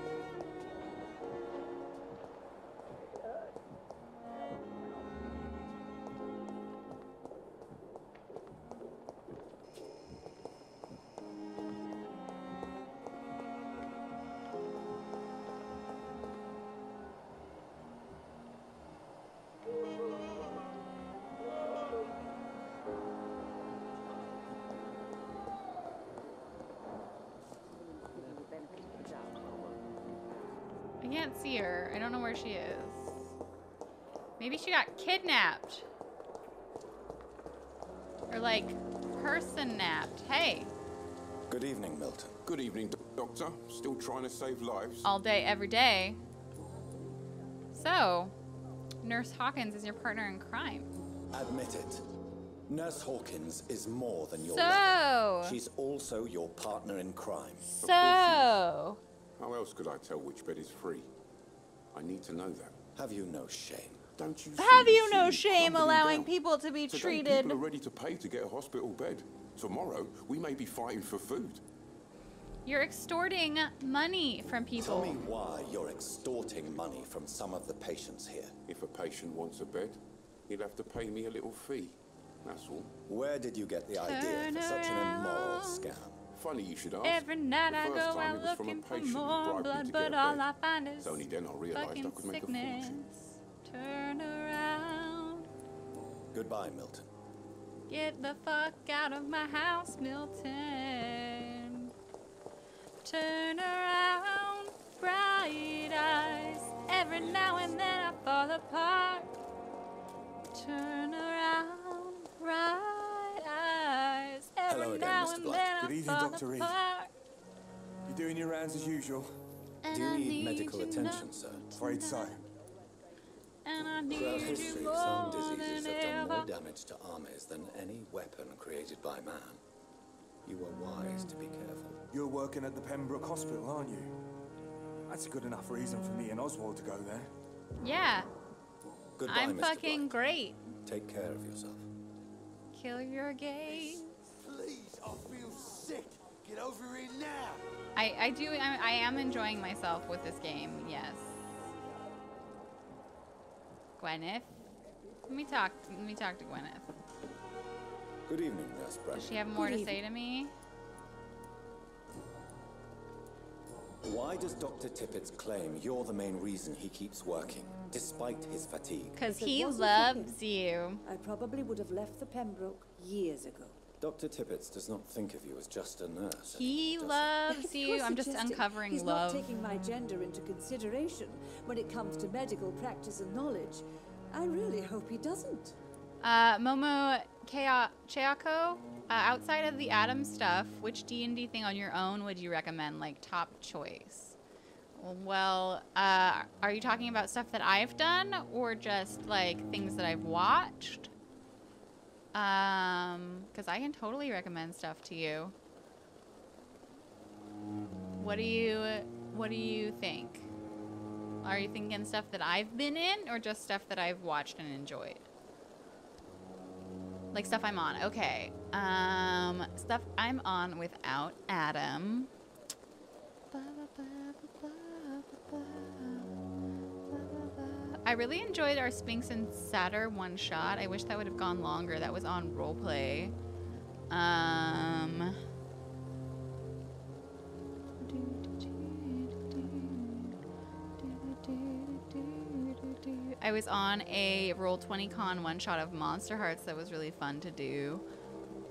I can't see her. I don't know where she is. Maybe she got kidnapped. Or like, person-napped. Hey. Good evening, Milton. Good evening, Doctor. Still trying to save lives? All day, every day. So, Nurse Hawkins is your partner in crime. Admit it. Nurse Hawkins is more than your So. lover. She's also your partner in crime. So. How else could I tell which bed is free? I need to know that. Have you no shame? Don't you? Have you no shame allowing people to be Today, treated? people are ready to pay to get a hospital bed. Tomorrow, we may be fighting for food. You're extorting money from people. Tell me why you're extorting money from some of the patients here. If a patient wants a bed, he'll have to pay me a little fee. That's all. Where did you get the idea for such an immoral scam? Funny you should ask. Every night I The first go time out it was from a looking for patient who more bribed me blood, to but get a all bed. I find is It's only then I realised I fucking could make a sickness. fortune. Turn around. Goodbye, Milton. Get the fuck out of my house, Milton. Turn around, bright eyes. Every now and then I fall apart. Turn around, bright eyes. Every Hello again, now Mr. and Blight. then Good I evening, fall Dr. Reed. apart. You're doing your rounds as usual? Do you need medical attention, sir? Afraid so. And I need Throughout you history, more some diseases than have done more ever. damage to armies than any weapon created by man. You were wise to be careful. You're working at the Pembroke Hospital, aren't you? That's a good enough reason for me and Oswald to go there. Yeah, Goodbye, I'm Mr. fucking Blight. great. Take care of yourself. Kill your gaze. Please, I feel sick. Get over here now. I am enjoying myself with this game, yes. Gwyneth. Let me talk to Gwyneth. Good evening, Nurse Bradley. Does she have more to say to me? Why does Dr. Tippett claim you're the main reason he keeps working, despite his fatigue? Because If it he wasn't for loves him, you. I probably would have left the Pembroke years ago. Dr. Tippett does not think of you as just a nurse. He does loves you. You're I'm just suggesting uncovering he's love. not taking my gender into consideration when it comes to medical practice and knowledge. I really hope he doesn't. Momo Cheako, outside of the Atom stuff, which D&D thing on your own would you recommend, like top choice? Well, are you talking about stuff that I've done or just like things that I've watched? Because I can totally recommend stuff to you. What do you think? Are you thinking stuff that I've been in or just stuff that I've watched and enjoyed? Like stuff I'm on. Okay. Stuff I'm on without Adam. I really enjoyed our Sphinx and Satyr one shot. I wish that would have gone longer. That was on roleplay. I was on a Roll20 Con one shot of Monster Hearts that was really fun to do.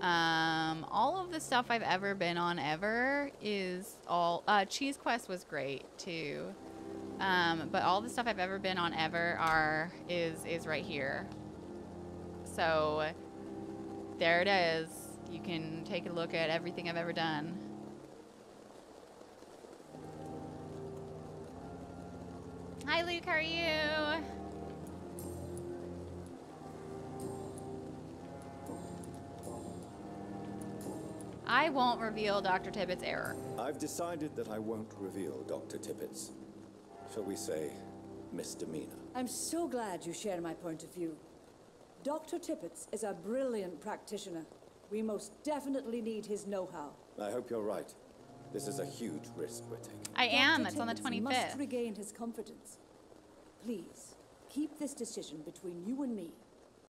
All of the stuff I've ever been on ever is all Cheese Quest was great too. But all the stuff I've ever been on ever is right here. So there it is. You can take a look at everything I've ever done. Hi, Luke. How are you? I won't reveal Dr. Tippett's error. I've decided that I won't reveal Dr. Tippett's, shall we say, misdemeanor. I'm so glad you share my point of view. Dr. Tippett is a brilliant practitioner. We most definitely need his know-how. I hope you're right. This is a huge risk we're taking. I am. It's on the 25th. Must regain his confidence. Please, keep this decision between you and me.